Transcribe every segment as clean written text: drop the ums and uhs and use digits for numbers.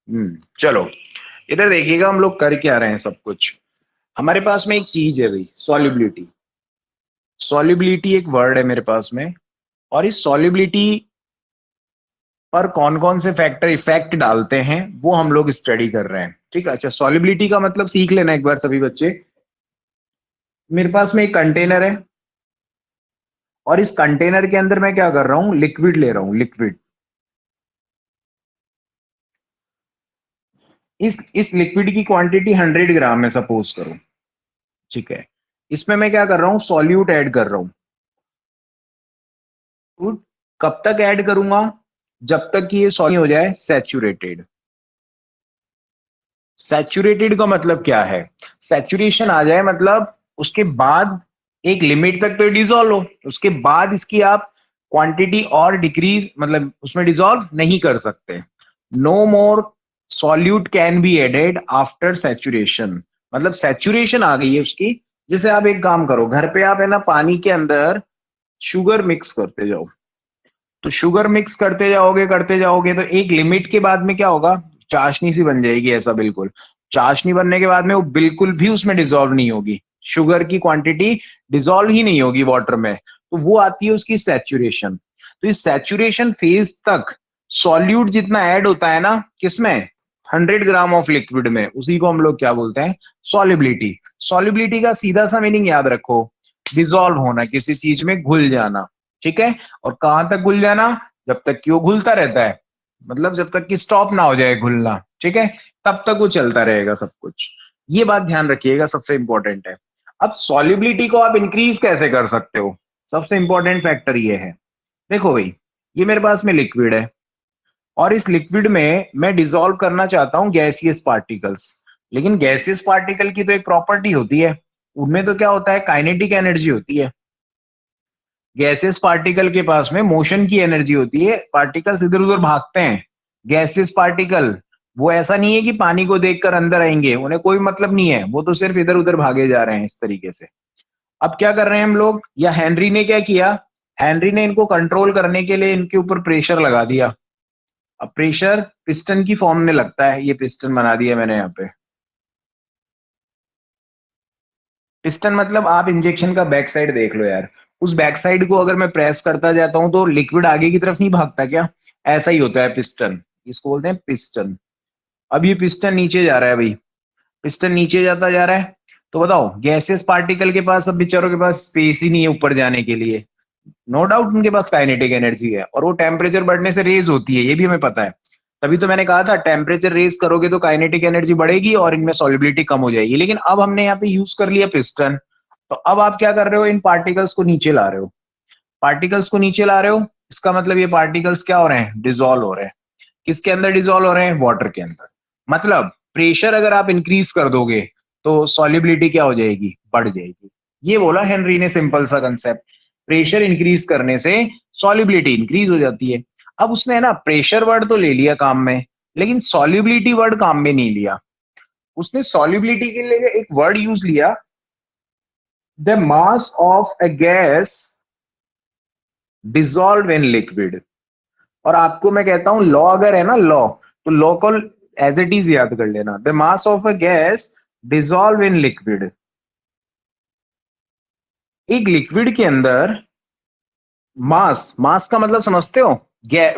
चलो इधर देखिएगा हम लोग कर क्या रहे हैं सब कुछ। हमारे पास में एक चीज है भाई, सॉल्युबिलिटी। सॉल्युबिलिटी एक वर्ड है मेरे पास में, और इस सॉल्युबिलिटी पर कौन कौन से फैक्टर इफेक्ट डालते हैं वो हम लोग स्टडी कर रहे हैं। ठीक है, अच्छा सॉल्युबिलिटी का मतलब सीख लेना एक बार सभी बच्चे। मेरे पास में एक कंटेनर है, और इस कंटेनर के अंदर मैं क्या कर रहा हूं, लिक्विड ले रहा हूं, लिक्विड। इस लिक्विड की क्वांटिटी 100 ग्राम है सपोज करो। ठीक है, इसमें मैं क्या कर रहा हूं, सॉल्यूट ऐड कर रहा हूं। कब तक ऐड करूंगा, जब तक कि ये सॉल्यूट हो जाए सैचुरेटेड। सैचुरेटेड का मतलब क्या है, सैचुरेशन आ जाए मतलब उसके बाद एक लिमिट तक तो डिसॉल्व हो, उसके बाद इसकी आप क्वांटिटी और डिक्रीज मतलब उसमें डिसॉल्व नहीं कर सकते। No more solute can be added after saturation, मतलब सैचुरेशन आ गई है उसकी। जैसे आप एक काम करो, घर पे आप है ना पानी के अंदर शुगर मिक्स करते जाओ, तो शुगर मिक्स करते जाओगे तो एक लिमिट के बाद में क्या होगा, चाशनी सी बन जाएगी ऐसा, बिल्कुल। चाशनी बनने के बाद में वो बिल्कुल भी उसमें डिसॉल्व नहीं होगी, शुगर की क्वांटिटी डिसॉल्व ही नहीं होगी वाटर में, तो वो आती है उसकी सैचुरेशन। तो इस सैचुरेशन फेज तक सॉल्यूट जितना ऐड होता है ना, किसमें, 100 ग्राम ऑफ लिक्विड में, उसी को हम लोग क्या बोलते हैं, सॉल्युबिलिटी। सॉल्युबिलिटी का सीधा सा मीनिंग याद रखो, डिसॉल्व होना, किसी चीज में घुल जाना। ठीक है, और कहां तक घुल जाना, जब तक कि वो घुलता रहता है, मतलब जब तक कि स्टॉप ना हो जाए घुलना। ठीक है, तब तक वो चलता रहेगा सब कुछ। ये बात ध्यान रखिएगा, सबसे इंपॉर्टेंट है। अब सॉल्युबिलिटी को आप इंक्रीज कैसे कर सकते हो, सबसे इंपॉर्टेंट फैक्टर ये है। देखो भाई, ये मेरे पास में लिक्विड है, और इस लिक्विड में मैं डिसॉल्व करना चाहता हूं गैसियस पार्टिकल्स। लेकिन गैसियस पार्टिकल की तो एक प्रॉपर्टी होती है, उनमें तो क्या होता है, काइनेटिक एनर्जी होती है। गैसेस पार्टिकल के पास में मोशन की एनर्जी होती है, पार्टिकल्स इधर उधर भागते हैं। गैसेस पार्टिकल वो ऐसा नहीं है कि पानी को देखकर अंदर आएंगे, उन्हें कोई मतलब नहीं है, वो तो सिर्फ इधर उधर भागे जा रहे हैं इस तरीके से। अब क्या कर रहे हैं हम लोग, या हेनरी ने क्या किया, हेनरी ने इनको कंट्रोल करने के लिए इनके ऊपर प्रेशर लगा दिया। अब प्रेशर पिस्टन की फॉर्म में लगता है, ये पिस्टन बना दिया मैंने यहाँ पे। पिस्टन मतलब आप इंजेक्शन का बैक साइड देख लो यार, उस बैक साइड को अगर मैं प्रेस करता जाता हूं तो लिक्विड आगे की तरफ नहीं भागता क्या, ऐसा ही होता है पिस्टन, इसको बोलते हैं पिस्टन। अब ये पिस्टन नीचे जा रहा है भाई, पिस्टन नीचे जाता जा रहा है, तो बताओ गैसेस पार्टिकल के पास अब बेचारों के पास स्पेस ही नहीं है ऊपर जाने के लिए। नो डाउट उनके पास काइनेटिक एनर्जी है, और वो टेम्परेचर बढ़ने से रेज होती है, ये भी हमें पता है। तभी तो मैंने कहा था टेम्परेचर रेज करोगे तो काइनेटिक एनर्जी बढ़ेगी और इनमें सॉल्युबिलिटी कम हो जाएगी। लेकिन अब हमने यहाँ पे यूज कर लिया पिस्टन, तो अब आप क्या कर रहे हो, इन पार्टिकल्स को नीचे ला रहे हो। पार्टिकल्स को नीचे ला रहे हो, इसका मतलब ये पार्टिकल्स क्या हो रहे हैं, डिसॉल्व हो रहे हैं। किसके अंदर डिसॉल्व हो रहे हैं, वाटर के अंदर। मतलब प्रेशर अगर आप इंक्रीज कर दोगे तो सॉल्युबिलिटी क्या हो जाएगी, बढ़ जाएगी। ये बोला हेनरी ने, सिंपल सा कंसेप्ट। प्रेशर इंक्रीज करने से सॉल्युबिलिटी इंक्रीज हो जाती है। अब उसने है ना प्रेशर वर्ड तो ले लिया काम में, लेकिन सॉल्युबिलिटी वर्ड काम में नहीं लिया। उसने सॉल्युबिलिटी के लिए एक वर्ड यूज लिया, the mass of a gas dissolve in liquid. और आपको मैं कहता हूं लॉ अगर है ना, लॉ, तो लॉ को एज इट इज याद कर लेना, the mass of a gas dissolve in liquid. एक लिक्विड के अंदर मास, मास का मतलब समझते हो,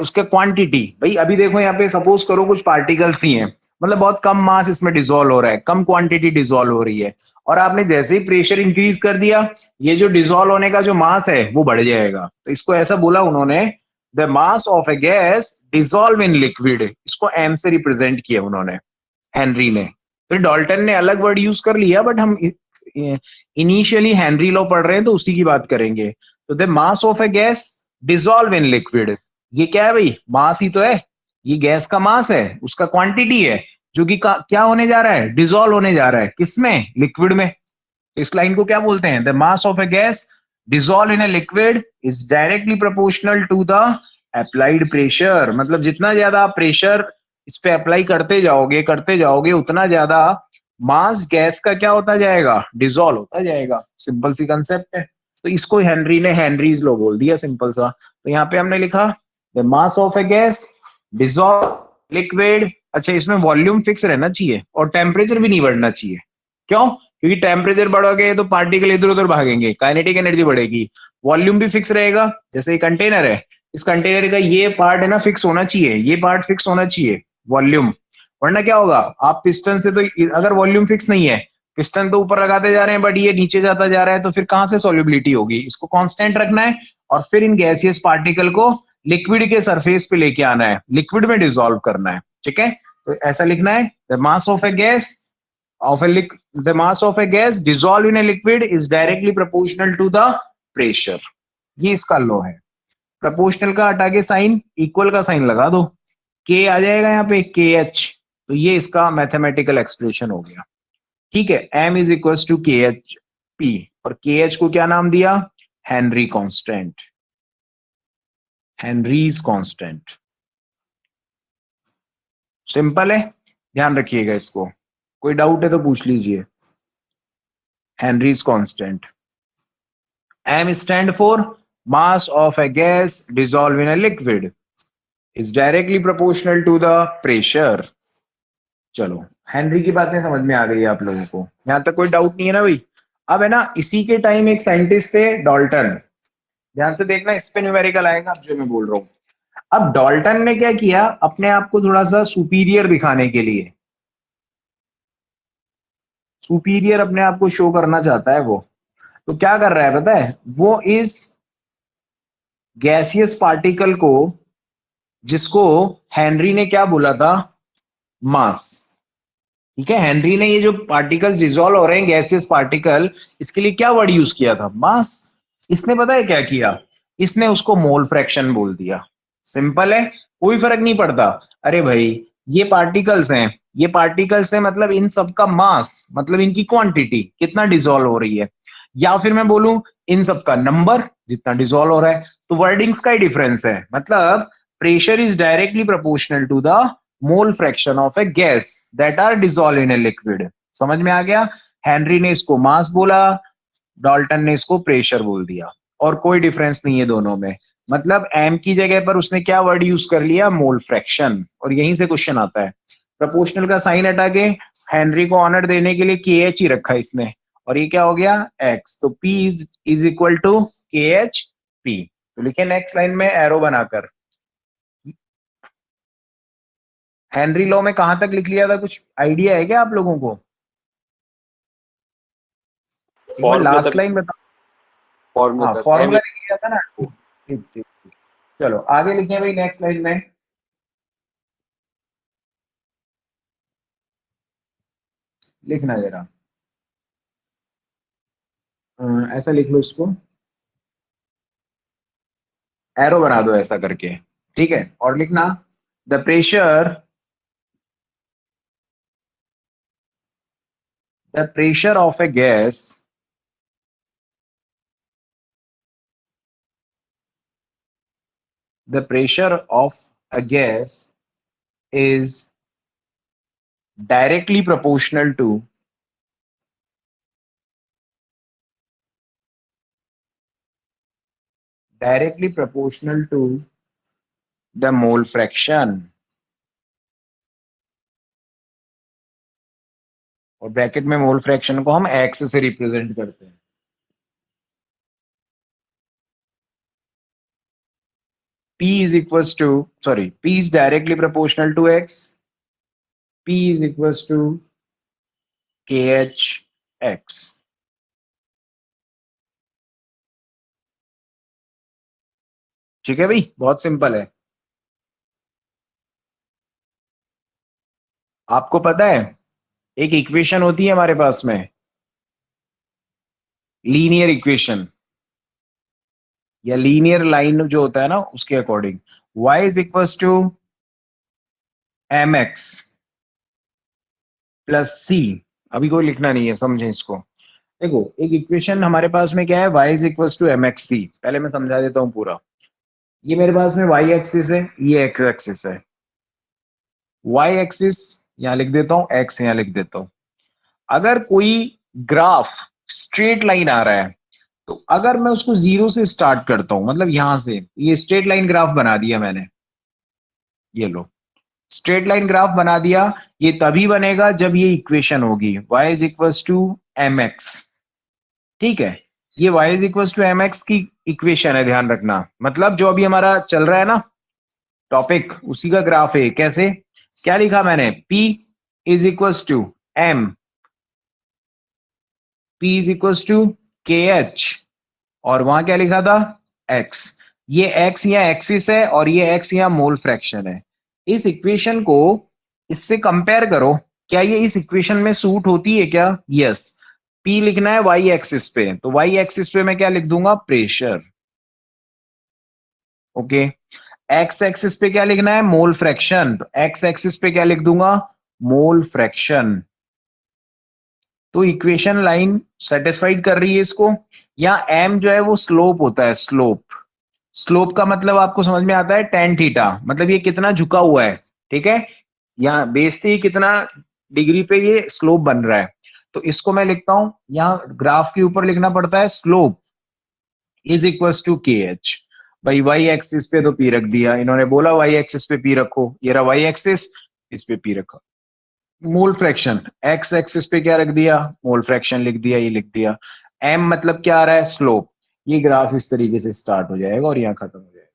उसके क्वांटिटी। भाई अभी देखो यहाँ पे सपोज करो कुछ पार्टिकल्स ही हैं, मतलब बहुत कम मास इसमें डिसॉल्व हो रहा है, कम क्वांटिटी डिसॉल्व हो रही है, और आपने जैसे ही प्रेशर इंक्रीज कर दिया, ये जो डिसॉल्व होने का जो मास है वो बढ़ जाएगा। तो इसको ऐसा बोला उन्होंने, the mass of a gas dissolve in liquid, इसको एम से रिप्रेजेंट किया उन्होंने, हेनरी ने। फिर डॉल्टन ने अलग वर्ड यूज कर लिया, बट हम इनिशियली हेनरी लॉ पढ़ रहे हैं तो उसी की बात करेंगे। तो the mass of a gas dissolve in liquid, ये क्या है भाई, मास ही तो है, ये गैस का मास है, उसका क्वांटिटी है, जो कि क्या होने जा रहा है, डिसॉल्व होने जा रहा है, किसमें, लिक्विड में। तो इस लाइन को क्या बोलते हैं, the mass of a gas dissolve in a liquid is directly proportional to the applied pressure. मतलब जितना ज्यादा आप प्रेशर इस पे अप्लाई करते जाओगे उतना ज्यादा मास गैस का क्या होता जाएगा, डिसॉल्व होता जाएगा। सिंपल सी कंसेप्ट है। तो इसको हेनरी ने हेनरीज लॉ बोल दिया, सिंपल सा। तो यहाँ पे हमने लिखा the mass of a gas dissolve liquid अच्छा, इसमें वॉल्यूम फिक्स रहना चाहिए और टेम्परेचर भी नहीं बढ़ना चाहिए। क्यों? क्योंकि टेम्परेचर बढ़ोगे तो पार्टिकल इधर उधर भागेंगे, काइनेटिक एनर्जी बढ़ेगी। वॉल्यूम भी फिक्स रहेगा। जैसे ये कंटेनर है, इस कंटेनर का ये पार्ट है ना फिक्स होना चाहिए, ये पार्ट फिक्स होना चाहिए, वॉल्यूम। वरना क्या होगा, आप पिस्टन से तो अगर वॉल्यूम फिक्स नहीं है, पिस्टन तो ऊपर लगाते जा रहे हैं बट ये नीचे जाता जा रहा है, तो फिर कहां से सॉल्युबिलिटी होगी? इसको कांस्टेंट रखना है और फिर इन गैसियस पार्टिकल को लिक्विड के सरफेस पे लेके आना है, लिक्विड में डिसॉल्व करना है। ठीक है, तो ऐसा लिखना है, the mass of a gas of a the mass of a gas dissolved in a liquid is directly proportional to the pressure। ये इसका लॉ है। प्रोपोर्शनल का हटा के साइन इक्वल का साइन लगा दो, के आ जाएगा यहाँ पे के एच, तो ये इसका मैथमेटिकल एक्सप्रेशन हो गया। ठीक है, m is equal to k H P, और के एच को क्या नाम दिया? Henry constant, Henrys constant. Simple है, ध्यान रखिएगा इसको, कोई डाउट है तो पूछ लीजिए। Henrys constant, m stand for mass of a gas dissolved in a liquid is directly proportional to the pressure। चलो, हेनरी की बातें समझ में आ गई है आप लोगों को, यहां तक कोई डाउट नहीं है ना भाई? अब है ना, इसी के टाइम एक साइंटिस्ट थे डाल्टन, ध्यान से देखना, इस पे न्यूमेरिकल आएगा जो मैं बोल रहा हूँ। अब डाल्टन ने क्या किया, अपने आप को थोड़ा सा सुपीरियर दिखाने के लिए, सुपीरियर अपने आप को शो करना चाहता है वो, तो क्या कर रहा है पता है? वो इस गैसियस पार्टिकल को, जिसको हेनरी ने क्या बोला था? मास। ठीक है, हेनरी ने ये जो पार्टिकल्स डिसॉल्व हो रहे हैं गैसियस पार्टिकल, इसके लिए क्या वर्ड यूज किया था? मास। इसने पता है क्या किया? इसने उसको मोल फ्रैक्शन बोल दिया। सिंपल है, कोई फर्क नहीं पड़ता। अरे भाई, ये पार्टिकल्स हैं, ये पार्टिकल्स हैं, मतलब इन सबका मास, मतलब इनकी क्वांटिटी कितना डिसॉल्व हो रही है, या फिर मैं बोलूं इन सबका नंबर जितना डिसॉल्व हो रहा है, तो वर्डिंग्स का ही डिफरेंस है। मतलब pressure is directly proportional to the mole fraction of a gas that are dissolve in a liquid. समझ में आ गया? हेनरी ने इसको मास बोला, डाल्टन ने इसको प्रेशर बोल दिया, और कोई डिफरेंस नहीं है दोनों में। मतलब एम की जगह पर उसने क्या वर्ड यूज कर लिया? Mole fraction. और यहीं से क्वेश्चन आता है। प्रोपोर्शनल का साइन हटा के हेनरी को ऑनर देने के लिए के एच ही रखा इसने, और ये क्या हो गया? एक्स। तो P is equal to k H P. तो लिखे नेक्स्ट लाइन में एरो बनाकर। हेनरी लॉ में कहां तक लिख लिया था, कुछ आइडिया है क्या आप लोगों को? लास्ट लाइन बता। हाँ, फॉर्मूला लिख लिया था ना। ठीक ठीक, चलो आगे लिखे भाई नेक्स्ट लाइन में। लिखना जरा, ऐसा लिख लो इसको, एरो बना दो ऐसा करके। ठीक है, और लिखना the pressure of a gas the pressure of a gas is directly proportional to the mole fraction। और ब्रैकेट में मोल फ्रैक्शन को हम एक्स से रिप्रेजेंट करते हैं। P is equals to, sorry, P is directly proportional to X, P is equals to KHX। ठीक है भाई, बहुत सिंपल है। आपको पता है एक इक्वेशन होती है हमारे पास में, लीनियर इक्वेशन या लीनियर लाइन जो होता है ना, उसके according y is equals to mx plus c। अभी कोई लिखना नहीं है, समझें इसको। देखो, एक इक्वेशन हमारे पास में क्या है, y is equals to mx c। पहले मैं समझा देता हूं पूरा। ये मेरे पास में y एक्सिस है, ये x एक्सिस है। y एक्सिस यहां लिख देता हूं, x यहां लिख देता हूं। अगर कोई ग्राफ स्ट्रेट लाइन आ रहा है, तो अगर मैं उसको जीरो से स्टार्ट करता हूं, मतलब यहां से ये स्ट्रेट लाइन ग्राफ बना दिया मैंने, ये लो स्ट्रेट लाइन ग्राफ बना दिया, ये तभी बनेगा जब ये इक्वेशन होगी y is equals to mx। ठीक है, ये y is equals to mx की इक्वेशन है, ध्यान रखना। मतलब जो अभी हमारा चल रहा है ना टॉपिक, उसी का ग्राफ है। कैसे, क्या लिखा मैंने, p is equals to m, p is equals to kh, और वहां क्या लिखा था, x। ये x यहाँ एक्सिस है और ये x यहाँ मोल फ्रैक्शन है। इस इक्वेशन को इससे कंपेयर करो, क्या ये इस इक्वेशन में सूट होती है क्या? यस। p लिखना है y एक्सिस पे, तो y एक्सिस पे मैं क्या लिख दूंगा, प्रेशर। ओके, x एक्सिस पे क्या लिखना है, मोल फ्रैक्शन, तो x एक्सिस पे क्या लिख दूंगा, मोल फ्रैक्शन। तो इक्वेशन लाइन सेटिस्फाइड कर रही है इसको। यहाँ m जो है वो स्लोप होता है, स्लोप। स्लोप का मतलब आपको समझ में आता है, टेन थीटा, मतलब ये कितना झुका हुआ है। ठीक है, यहाँ बेस से कितना डिग्री पे ये स्लोप बन रहा है। तो इसको मैं लिखता हूं, यहाँ ग्राफ के ऊपर लिखना पड़ता है slope is equal to k H. भाई वाई एक्सिस पे तो पी रख दिया, इन्होंने बोला वाई एक्सिस पे पी रखो, ये रहा वाई एक्सिस, इस पे पी रखा। मोल फ्रैक्शन एक्स एक्सिस पे क्या रख दिया, मोल फ्रैक्शन लिख दिया, ये लिख दिया। एम मतलब क्या आ रहा है, स्लोप। ये ग्राफ इस तरीके से स्टार्ट हो जाएगा और यहाँ खत्म हो जाएगा।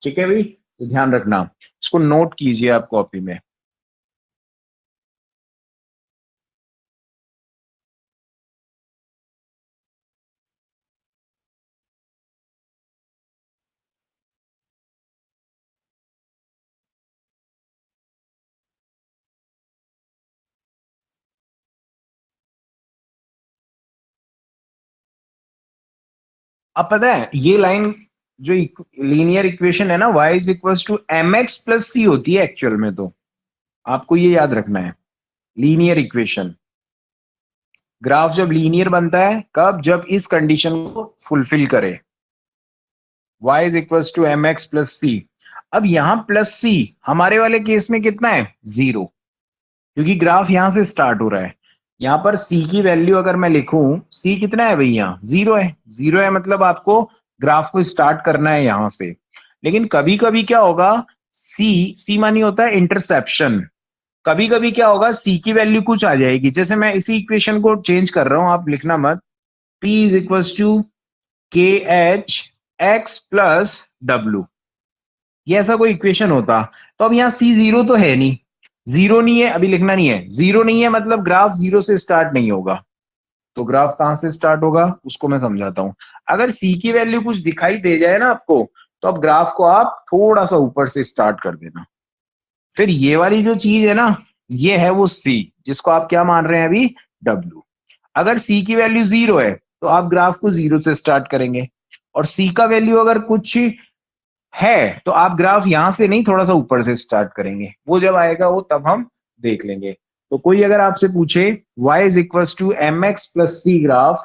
ठीक है भाई, तो ध्यान रखना, इसको नोट कीजिए आप कॉपी में। अब पता है ये लाइन जो लीनियर इक्वेशन है ना, y is equal to M x plus c होती है एक्चुअल में। तो आपको ये याद रखना है, लीनियर इक्वेशन, ग्राफ जब लीनियर बनता है कब, जब इस कंडीशन को फुलफिल करे, y is equal to M x plus c. अब यहां प्लस सी हमारे वाले केस में कितना है, जीरो, क्योंकि ग्राफ यहां से स्टार्ट हो रहा है। यहां पर c की वैल्यू अगर मैं लिखूं, c कितना है भैया, जीरो है। जीरो है मतलब आपको ग्राफ को स्टार्ट करना है यहां से। लेकिन कभी कभी क्या होगा, c मानी होता है इंटरसेप्शन। कभी कभी क्या होगा, c की वैल्यू कुछ आ जाएगी, जैसे मैं इसी इक्वेशन को चेंज कर रहा हूं, आप लिखना मत। p is equal to k h x plus W, ये ऐसा कोई इक्वेशन होता। तो अब यहाँ c जीरो तो है नहीं, जीरो नहीं है, अभी लिखना नहीं है, जीरो नहीं है मतलब ग्राफ जीरो से स्टार्ट नहीं होगा। तो ग्राफ कहां से स्टार्ट होगा उसको मैं समझाता हूं। अगर c की वैल्यू कुछ दिखाई दे जाए ना आपको, तो अब ग्राफ को आप थोड़ा सा ऊपर से स्टार्ट कर देना। फिर ये वाली जो चीज है ना, ये है वो c, जिसको आप क्या मान रहे हैं अभी, w। अगर c की वैल्यू जीरो है तो आप ग्राफ को जीरो से स्टार्ट करेंगे, और c का वैल्यू अगर कुछ है तो आप ग्राफ यहां से नहीं, थोड़ा सा ऊपर से स्टार्ट करेंगे। वो जब आएगा वो तब हम देख लेंगे। तो कोई अगर आपसे पूछे y is equal to M x plus C graph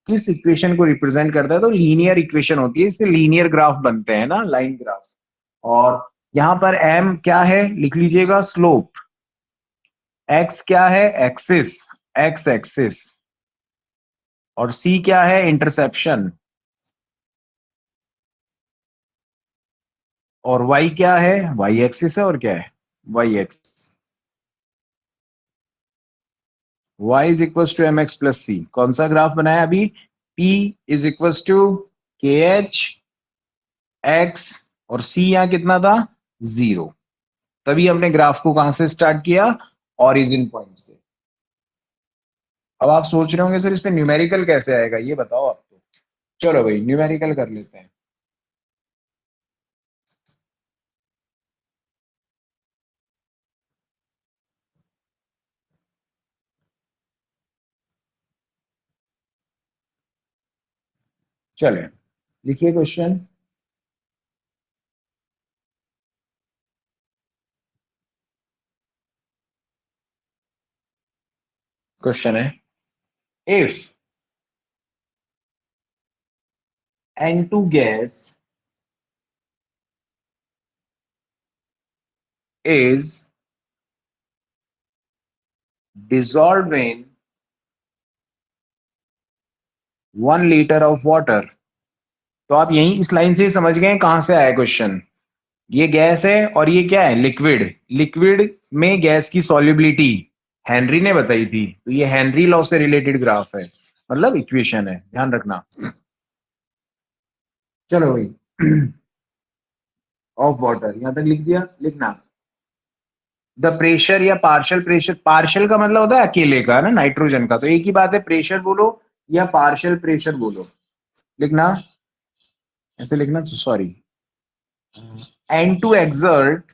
किस इक्वेशन को रिप्रेजेंट करता है, तो लीनियर इक्वेशन होती है, इससे लीनियर ग्राफ बनते हैं ना, लाइन ग्राफ। और यहाँ पर m क्या है लिख लीजिएगा, स्लोप। x क्या है, एक्सिस, x एक्सिस। और c क्या है, इंटरसेप्शन। और y क्या है, y एक्सिस है, और क्या है, y axis. y is equal to M x plus c, कौन सा ग्राफ बनाया अभी, p is equal to k h x, और c यहां कितना था, जीरो। तभी हमने ग्राफ को कहां से स्टार्ट किया, ओरिजिन पॉइंट से। अब आप सोच रहे होंगे सर इस पे न्यूमेरिकल कैसे आएगा, ये बताओ आप तो। चलो भाई न्यूमेरिकल कर लेते हैं। चले, लिखिए क्वेश्चन। क्वेश्चन है, if N2 gas is dissolved in 1 liter of water। तो आप यहीं इस लाइन से ही समझ गए कहां से आया क्वेश्चन। ये गैस है और ये क्या है, लिक्विड। लिक्विड में गैस की सॉल्युबिलिटी हेनरी ने बताई थी, तो ये हेनरी लॉ से रिलेटेड ग्राफ है, मतलब इक्वेशन है, ध्यान रखना। चलो भाई ऑफ वाटर यहां तक लिख दिया, लिखना द प्रेशर या पार्शियल प्रेशर, पार्शियल का मतलब होता है अकेले का ना, नाइट्रोजन का, तो एक ही बात है, प्रेशर बोलो या पार्शियल प्रेशर बोलो, लिखना ऐसे लिखना, सॉरी, एन टू एक्सर्ट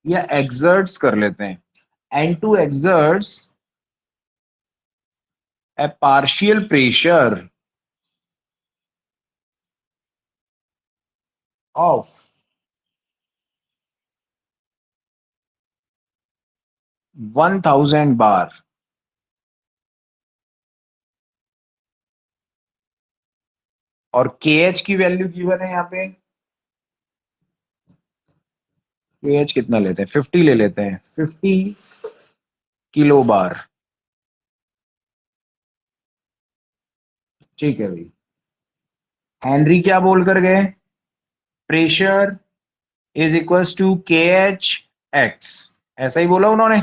या एक्सर्ट्स कर लेते हैं, N two exerts a partial pressure of 1000 bar, और के एच की वैल्यू गिवन है यहाँ पे, के एच कितना लेते हैं, 50 ले लेते हैं, 50 किलो बार, ठीक है भाई। हेनरी क्या बोल कर गए, pressure is equals to k h x, ऐसा ही बोला उन्होंने,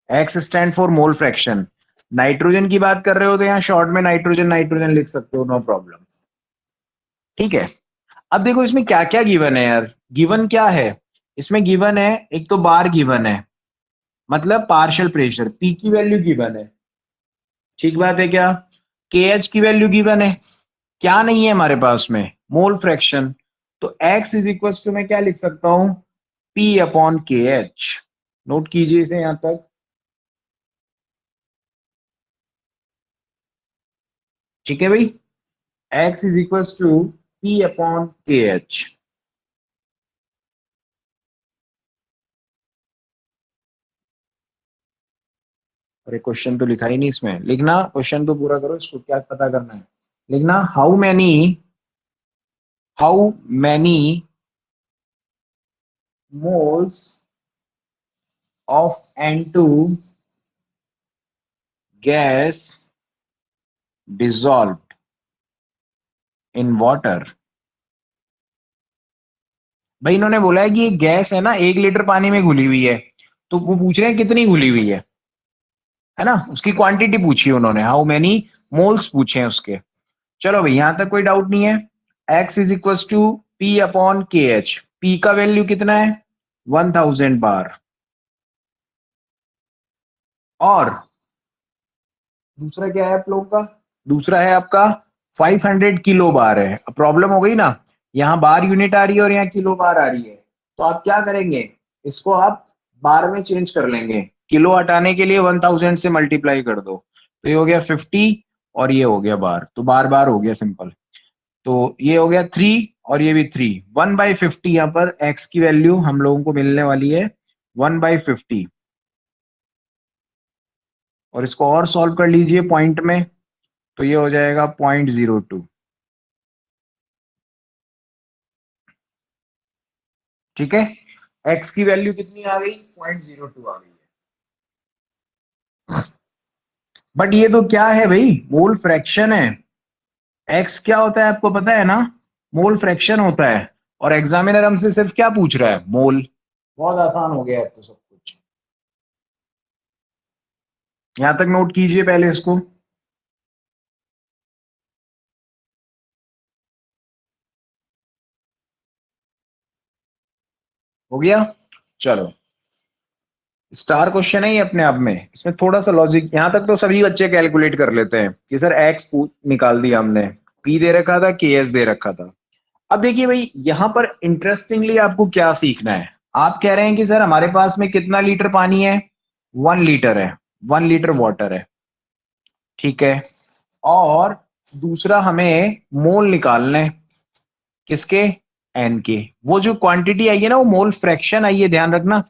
x stand for mole fraction. Nitrogen की बात कर रहे हो तो यहाँ शॉर्ट में नाइट्रोजन नाइट्रोजन लिख सकते हो, नो प्रॉब्लम, ठीक है। अब देखो इसमें क्या क्या गिवन है यार, गिवन क्या है, इसमें गिवन है, एक तो बार गिवन है, मतलब पार्शियल प्रेशर, पी की वैल्यू गिवन है, ठीक बात है क्या, के एच की वैल्यू गिवन है, क्या नहीं है हमारे पास में, मोल फ्रैक्शन, तो एक्स इज इक्वल टू मैं क्या लिख सकता हूं, P upon K H, note कीजिए इसे यहां तक, ठीक है भाई, X is equal to P upon K H. अरे क्वेश्चन तो लिखा ही नहीं इसमें, लिखना क्वेश्चन तो पूरा करो, इसको क्या पता करना है, लिखना how many moles of N2 gas dissolved in water. भाई इन्होंने बोला है कि ये गैस है ना, 1 लीटर पानी में घुली हुई है, तो वो पूछ रहे हैं कितनी घुली हुई है ना, उसकी क्वांटिटी पूछी है उन्होंने, हाउ मेनी मोल्स पूछे हैं उसके। चलो भाई यहां तक कोई डाउट नहीं है, X is equal to P upon K H, P का वैल्यू कितना है 1000 बार, और दूसरा क्या है आप लोगों का, दूसरा है आपका 500 किलो बार है। अब प्रॉब्लम हो गई ना, यहाँ बार यूनिट आ रही है और यहाँ किलो बार आ रही है, तो आप क्या करेंगे, इसको आप बार में चेंज कर लेंगे, किलो हटाने के लिए 1000 से मल्टीप्लाई कर दो, तो ये हो गया 50 और ये हो गया बार, तो बार बार हो गया सिंपल, तो ये हो गया 3 और ये भी 3, 1/50, यहाँ पर एक्स की वैल्यू हम लोगों को मिलने वाली है 1/50, और इसको और सॉल्व कर लीजिए पॉइंट में, तो ये हो जाएगा 0.02, ठीक है, एक्स की वैल्यू कितनी आ गई 0.02 आ गई है, बट ये तो क्या है भाई, मोल फ्रैक्शन है, एक्स क्या होता है आपको पता है ना, मोल फ्रैक्शन होता है, और एग्जामिनर हमसे सिर्फ क्या पूछ रहा है, मोल, बहुत आसान हो गया है तो सब कुछ, यहां तक नोट कीजिए पहले इसको, हो गया। चलो स्टार क्वेश्चन है ये अपने आप में, इसमें थोड़ा सा लॉजिक, यहां तक तो सभी बच्चे कैलकुलेट कर लेते हैं कि सर एक्स निकाल दिया हमने, पी दे रखा था, के एस दे रखा था। अब देखिए भाई यहां पर इंटरेस्टिंगली आपको क्या सीखना है, आप कह रहे हैं कि सर हमारे पास में कितना लीटर पानी है, 1 लीटर है, 1 लीटर वाटर है, ठीक है, और दूसरा हमें मोल निकालने हैं, किसके, एन के, वो जो क्वांटिटी आई है ना वो मोल फ्रैक्शन आई है, ध्यान रखना,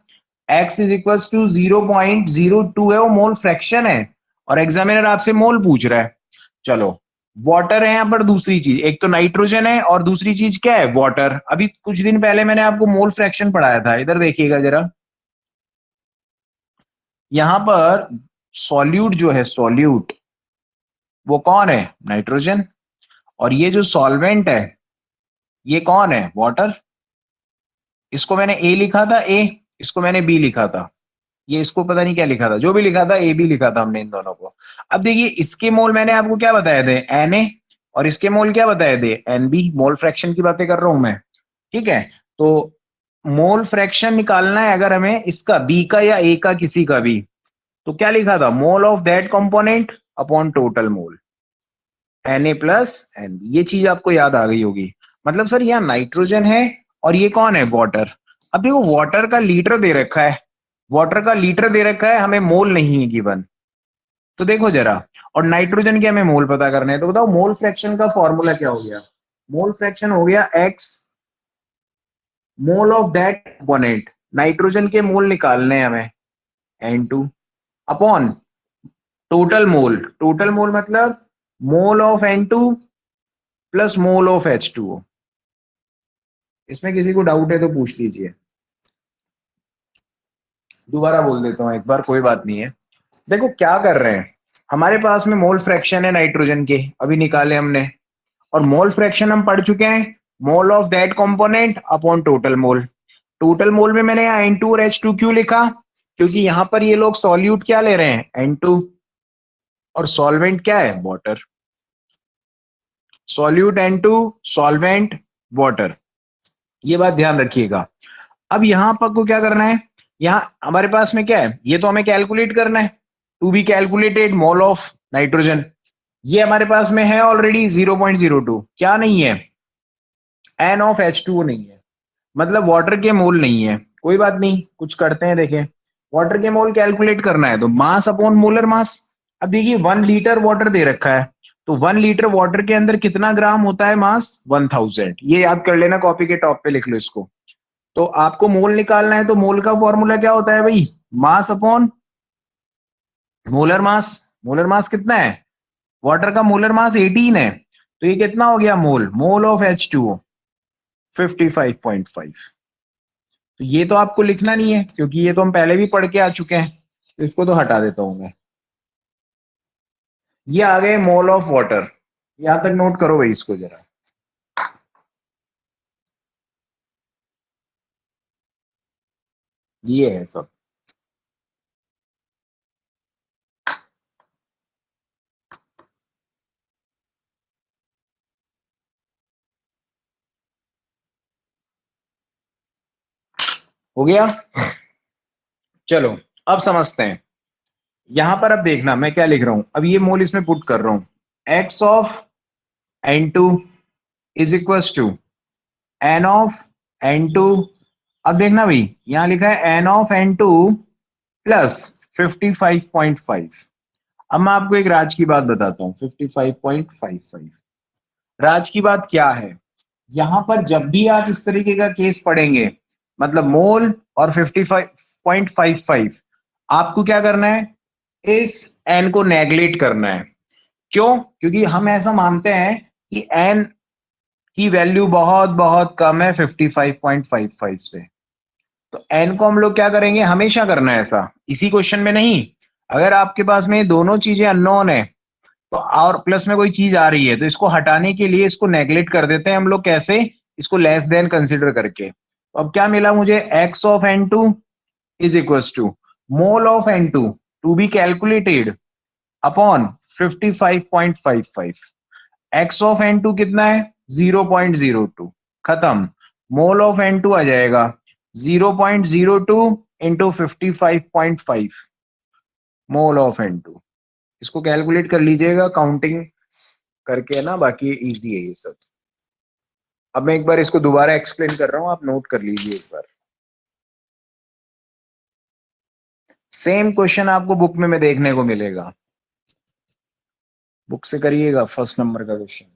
x इज इक्वल टू 0.02 है, वो मोल फ्रैक्शन है, और एग्जामिनर आपसे मोल पूछ रहा है। चलो वाटर है यहाँ पर, दूसरी चीज, एक तो नाइट्रोजन है और दूसरी चीज क्या है, वाटर। अभी कुछ दिन पहले मैंने आपको मोल फ्रैक्शन पढ़ाया था, इधर देखिएगा जरा, यहां पर सॉल्यूट जो है, सॉल्यूट वो कौन है, नाइट्रोजन, और ये जो सॉल्वेंट है ये कौन है, वाटर, इसको मैंने ए लिखा था, इसको मैंने बी लिखा था, ये इसको पता नहीं क्या लिखा था, जो भी लिखा था ए बी लिखा था हमने इन दोनों को। अब देखिए इसके मोल मैंने आपको क्या बताए थे, एन ए, और इसके मोल क्या बताए थे, एन बी। मोल फ्रैक्शन की बातें कर रहा हूं मैं, ठीक है। तो मोल फ्रैक्शन निकालना है अगर हमें इसका, बी का या ए का, किसी का भी, तो क्या लिखा था, mole of that component upon total mole, N A plus N B. ये चीज आपको याद आ गई होगी। मतलब सर यहाँ नाइट्रोजन है और ये कौन है, वाटर। अब देखो वाटर का लीटर दे रखा है, वाटर का लीटर दे रखा है, हमें मोल नहीं है गिवन। तो देखो जरा, और नाइट्रोजन के हमें मोल पता करने हैं, तो बताओ मोल फ्रैक्शन का फॉर्मूला क्या हो गया। मोल फ्रैक्शन हो गया x mole of that component, nitrogen के मोल निकालने हैं हमें, N2 upon total mole. Total mole मतलब mole of N2 plus mole of H2O। इसमें किसी को डाउट है तो पूछ लीजिए, दोबारा बोल देता हूं एक बार, कोई बात नहीं है। देखो क्या कर रहे हैं, हमारे पास में मोल फ्रैक्शन है नाइट्रोजन के, अभी निकाले हमने, और मोल फ्रैक्शन हम पढ़ चुके हैं, मोल of that component upon total mole. Total मोल में मैंने यहाँ N2 और H2 क्यों लिखा, क्योंकि यहां पर ये लोग सॉल्यूट क्या ले रहे हैं, N2, और सॉल्वेंट क्या है, water. Solute N2, solvent water, ये बात ध्यान रखिएगा। अब यहां पर को क्या करना है, यहाँ हमारे पास में क्या है, ये तो हमें कैलकुलेट करना है, to be calculated mole of nitrogen. ये हमारे पास में है ऑलरेडी 0.02, क्या नहीं है, एन ऑफ H2O नहीं है, मतलब वाटर के मोल नहीं है। कोई बात नहीं, कुछ करते हैं, देखें वाटर के मोल कैलकुलेट करना है तो मास अपॉन मोलर मास। अब देखिए 1 लीटर वाटर दे रखा है, तो 1 लीटर वाटर के अंदर कितना ग्राम होता है मास, 1000। ये याद कर लेना, कॉपी के टॉप पे लिख लो इसको। तो आपको मोल निकालना है तो मोल का फॉर्मूला क्या होता है भाई, मास अपॉन मोलर मास। मोलर मास कितना है, वाटर का मोलर मास 18 है, तो ये कितना हो गया मोल, मोल ऑफ H2O 55.5। तो ये तो आपको लिखना नहीं है क्योंकि ये तो हम पहले भी पढ़ के आ चुके हैं, तो इसको तो हटा देता हूं मैं। ये आ गए मोल ऑफ वाटर, यहां तक नोट करो भाई इसको जरा। ये है सब। हो गया, चलो अब समझते हैं। यहां पर अब देखना मैं क्या लिख रहा हूं, अब ये मोल इसमें पुट कर रहा हूं, X of N2 is equal to N of N2। अब देखना भाई यहां लिखा है एन ऑफ N2 प्लस 55.5। अब मैं आपको एक राज की बात बताता हूं, 55.55 राज की बात क्या है। यहां पर जब भी आप इस तरीके का केस पढ़ेंगे, मतलब मोल और 55.55, आपको क्या करना है, इस एन को नेगलेक्ट करना है। क्यों, क्योंकि हम ऐसा मानते हैं कि एन की वैल्यू बहुत बहुत कम है 55.55 से। तो एन को हम लोग क्या करेंगे, हमेशा करना है ऐसा, इसी क्वेश्चन में नहीं। अगर आपके पास में दोनों चीजें अननोन है तो और प्लस में कोई चीज आ रही है, तो इसको हटाने के लिए इसको नेग्लेक्ट कर देते हैं हम लोग, कैसे, इसको लेस देन कंसिडर करके। तो अब क्या मिला मुझे, X of N2 is equal to mole of N2 to be calculated upon 55.55। X of N2 कितना है, 0.02, खत्म। मोल ऑफ N2 आ जाएगा 0.02 इंटू 55.5 मोल ऑफ N2। इसको कैलकुलेट कर लीजिएगा काउंटिंग करके, है ना, बाकी इजी है ये सब। अब मैं एक बार इसको दोबारा एक्सप्लेन कर रहा हूं, आप नोट कर लीजिए एक बार। सेम क्वेश्चन आपको बुक में देखने को मिलेगा, बुक से करिएगा फर्स्ट नंबर का क्वेश्चन।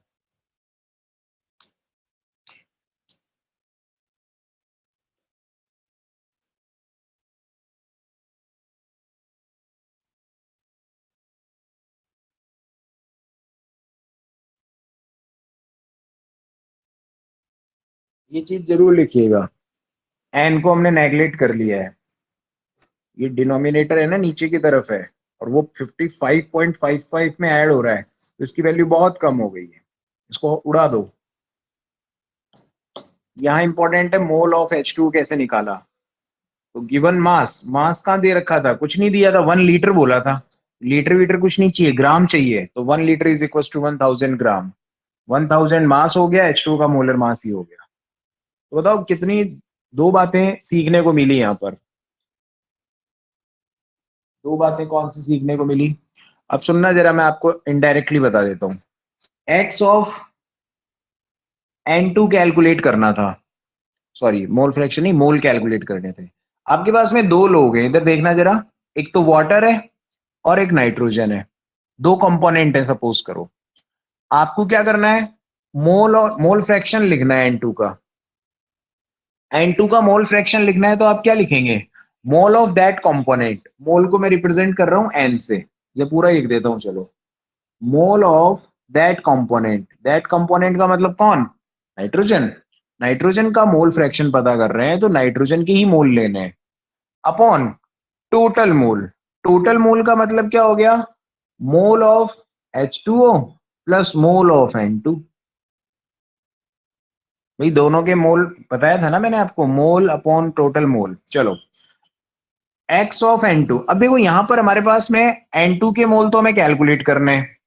ये चीज जरूर लिखिएगा, एन को हमने नेगलेक्ट कर लिया है, ये डिनोमिनेटर है ना नीचे की तरफ है, और वो 55.55 में ऐड हो रहा है, तो इसकी वैल्यू बहुत कम हो गई है, इसको उड़ा दो। यहाँ इंपॉर्टेंट है मोल ऑफ H2 कैसे निकाला। तो गिवन मास, मास कहाँ दे रखा था, कुछ नहीं दिया था, 1 लीटर बोला था, लीटर वीटर कुछ नहीं चाहिए, ग्राम चाहिए, तो 1 लीटर इज इक्वल टू 1000 ग्राम। 1000 मास हो गया, H2 का मोलर मास ही हो गया। तो बताओ कितनी दो बातें सीखने को मिली यहाँ पर, दो बातें कौन सी सीखने को मिली। अब सुनना जरा, मैं आपको इनडायरेक्टली बता देता हूँ। एक्स ऑफ N2 कैलकुलेट करना था, सॉरी मोल फ्रैक्शन नहीं, मोल कैलकुलेट करने थे। आपके पास में दो लोग हैं, इधर देखना जरा, एक तो वाटर है और एक नाइट्रोजन है, दो कंपोनेंट है सपोज करो। आपको क्या करना है, मोल और मोल फ्रैक्शन लिखना है N2 का। N2 का मोल फ्रैक्शन लिखना है तो आप क्या लिखेंगे, मोल ऑफ दैट कंपोनेंट, मोल को मैं रिप्रेजेंट कर रहा हूं N से, ये पूरा लिख देता हूं चलो। मोल ऑफ दैट कंपोनेंट का मतलब कौन, नाइट्रोजन। नाइट्रोजन का मोल फ्रैक्शन पता कर रहे हैं तो नाइट्रोजन के ही मोल लेने हैं, अपॉन टोटल मोल। टोटल मोल का मतलब क्या हो गया, मोल of H2O plus mole of N2। भाई दोनों के मोल बताया था ना मैंने आपको, मोल अपॉन टोटल मोल। चलो एक्स ऑफ N2, अब देखो यहां पर हमारे पास में N2 के मोल तो हमें कैलकुलेट करने हैं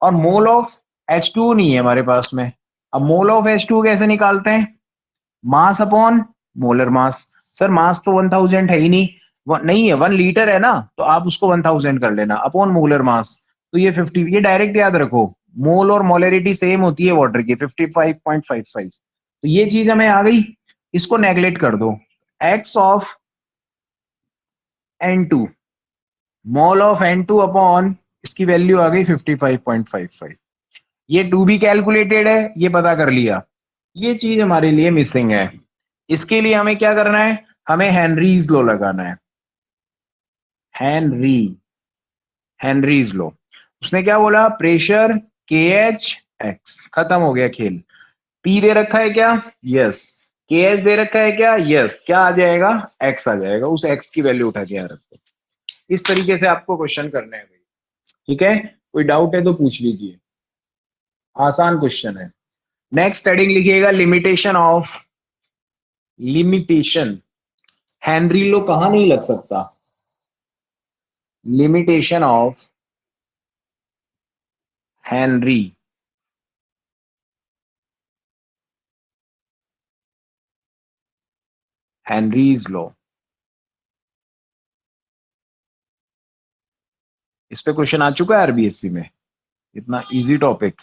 और मोल ऑफ H2O नहीं है हमारे पास में। अब मोल ऑफ H2O कैसे निकालते हैं, mass upon molar mass. Sir mass तो 1000 है ही नहीं, नहीं है, 1 लीटर है ना, तो आप उसको 1000 कर लेना अपॉन मोलर मास, तो ये 50, ये डायरेक्ट याद रखो, मोल और मोलरिटी सेम होती है वाटर की, 55.55। तो ये चीज हमें आ गई, इसको नेगलेक्ट कर दो। X of N2, mole of N2 upon इसकी वैल्यू आ गई 55.55। ये टू बी कैलकुलेटेड है, ये पता कर लिया, ये चीज हमारे लिए मिसिंग है। इसके लिए हमें क्या करना है, हमें हेनरीज लॉ लगाना है। हेनरी, हेनरीज लॉ, उसने क्या बोला, प्रेशर के एच एक्स, खत्म हो गया खेल। पी दे रखा है क्या, यस। के एच दे रखा है क्या, यस। क्या आ जाएगा, एक्स आ जाएगा, उस एक्स की वैल्यू उठा के यहाँ रखो। इस तरीके से आपको क्वेश्चन करने हैं भाई, ठीक है। कोई डाउट है तो पूछ लीजिए, आसान क्वेश्चन है। नेक्स्ट हेडिंग लिखिएगा limitation of, limitation, Henry law कहां नहीं लग सकता, limitation of Henry, Henry's law. इस पे क्वेश्चन आ चुका है आरबीएससी में, इतना इजी टॉपिक,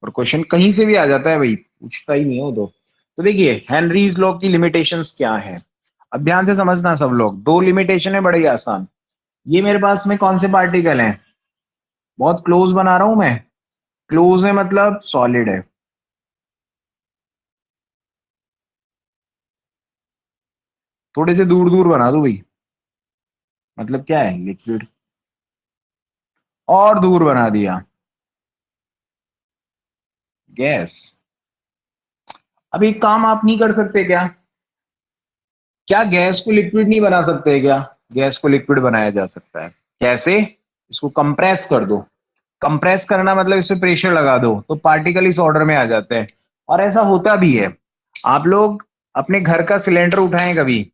और क्वेश्चन कहीं से भी आ जाता है भाई, पूछता ही नहीं हो तो देखिए हेनरीज लॉ की लिमिटेशंस क्या है। अब ध्यान से समझना सब लोग, दो लिमिटेशन है बड़ी आसान। ये मेरे पास में कौन से पार्टिकल हैं, बहुत क्लोज बना रहा हूं मैं, क्लोज में मतलब सॉलिड है, थोड़े से दूर दूर बना दो भाई, मतलब क्या है, लिक्विड, और दूर बना दिया गैस। अब एक काम आप नहीं कर सकते क्या, क्या गैस को लिक्विड नहीं बना सकते क्या, गैस को लिक्विड बनाया जा सकता है। कैसे, इसको कंप्रेस कर दो, कंप्रेस करना मतलब इस पे प्रेशर लगा दो तो पार्टिकल इस ऑर्डर में आ जाते हैं। और ऐसा होता भी है, आप लोग अपने घर का सिलेंडर उठाएं कभी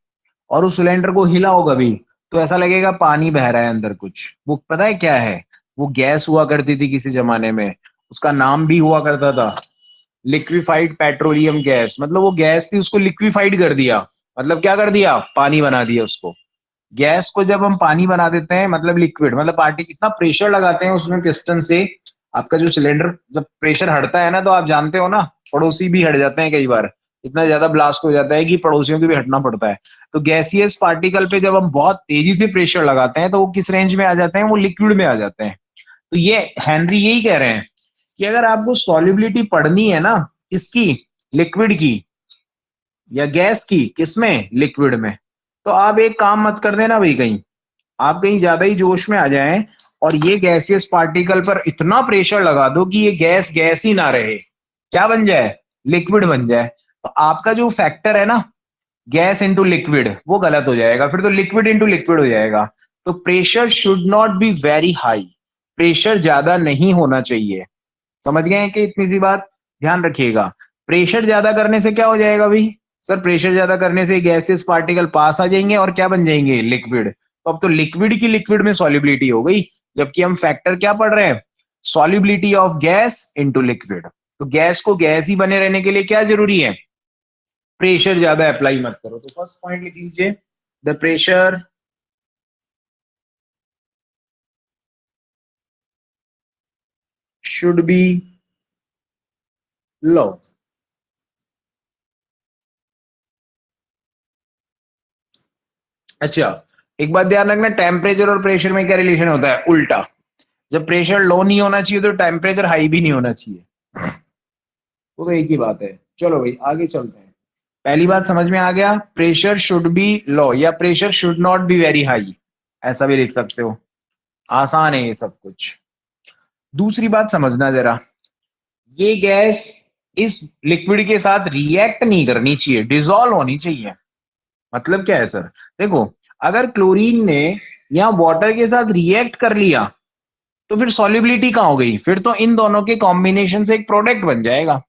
और उस सिलेंडर को हिलाओ कभी, तो ऐसा लगेगा पानी बह रहा है अंदर कुछ, वो पता है क्या है, वो गैस हुआ करती थी किसी जमाने में, उसका नाम भी हुआ करता था लिक्विफाइड पेट्रोलियम गैस, मतलब वो गैस थी उसको लिक्विफाइड कर दिया, मतलब क्या कर दिया, पानी बना दिया उसको। गैस को जब हम पानी बना देते हैं मतलब लिक्विड, मतलब पार्टी इतना प्रेशर लगाते हैं उसमें पिस्टन से, आपका जो सिलेंडर जब प्रेशर हटता है ना, तो आप जानते हो ना, पड़ोसी भी हट जाते हैं कई बार, इतना ज्यादा ब्लास्ट हो जाता है कि पड़ोसियों को भी हटना पड़ता है। तो गैसियस पार्टिकल पे जब हम बहुत तेजी से प्रेशर लगाते हैं तो वो किस रेंज में आ जाते हैं, वो लिक्विड में आ जाते हैं। तो ये हेनरी यही कह रहे हैं कि अगर आपको सॉल्युबिलिटी पढ़नी है ना, इसकी, लिक्विड की या गैस की, किसमें, लिक्विड में, तो आप एक काम मत कर देना भाई, कहीं आप कहीं ज्यादा ही जोश में आ जाएं और ये गैसियस पार्टिकल पर इतना प्रेशर लगा दो कि ये गैस गैस ही ना रहे, क्या बन जाए, लिक्विड बन जाए, तो आपका जो फैक्टर है ना, गैस इंटू लिक्विड, वो गलत हो जाएगा, फिर तो लिक्विड इंटू लिक्विड हो जाएगा। तो pressure should not be very high, pressure ज्यादा नहीं होना चाहिए। समझ गए हैं कि इतनी सी बात ध्यान रखिएगा, प्रेशर ज्यादा करने से क्या हो जाएगा भाई, सर प्रेशर ज्यादा करने से गैसेस पार्टिकल पास आ जाएंगे और क्या बन जाएंगे, लिक्विड। तो अब तो लिक्विड की लिक्विड में सॉल्युबिलिटी हो गई, जबकि हम फैक्टर क्या पढ़ रहे हैं, solubility of gas into liquid. तो गैस को गैस ही बने रहने के लिए क्या जरूरी है, प्रेशर ज्यादा अप्लाई मत करो। तो फर्स्ट पॉइंट लिख लीजिए, द प्रेशर शुड बी लो। अच्छा, एक बात ध्यान रखना, टेम्परेचर और प्रेशर में क्या रिलेशन होता है, उल्टा। जब प्रेशर लो नहीं होना चाहिए तो टेम्परेचर हाई भी नहीं होना चाहिए, वो तो एक ही बात है। चलो भाई आगे चलते हैं। पहली बात समझ में आ गया, प्रेशर शुड बी लो या pressure should not be very high, ऐसा भी लिख सकते हो, आसान है ये सब कुछ। दूसरी बात समझना जरा, ये गैस इस लिक्विड के साथ रिएक्ट नहीं करनी चाहिए, डिसॉल्व होनी चाहिए। मतलब क्या है सर, देखो अगर क्लोरीन ने यहाँ वाटर के साथ रिएक्ट कर लिया तो फिर सॉल्युबिलिटी कहाँ हो गई, फिर तो इन दोनों के कॉम्बिनेशन से एक प्रोडक्ट बन जाएगा।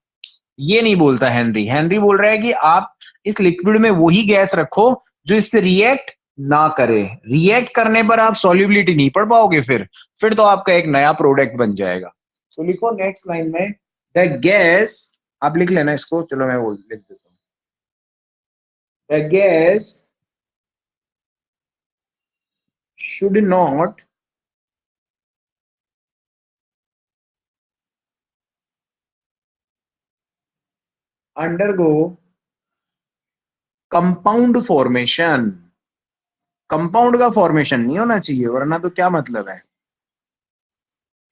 ये नहीं बोलता हेनरी, हेनरी बोल रहा है कि आप इस लिक्विड में वही गैस रखो जो इससे रिएक्ट ना करे, रिएक्ट करने पर आप सॉल्युबिलिटी नहीं पढ़ पाओगे, फिर तो आपका एक नया प्रोडक्ट बन जाएगा। तो लिखो नेक्स्ट लाइन में, द गैस, आप लिख लेना इसको, चलो मैं वो लिख देता हूं, the gas should not undergo compound formation. Compound का फॉर्मेशन नहीं होना चाहिए, वरना तो क्या मतलब है।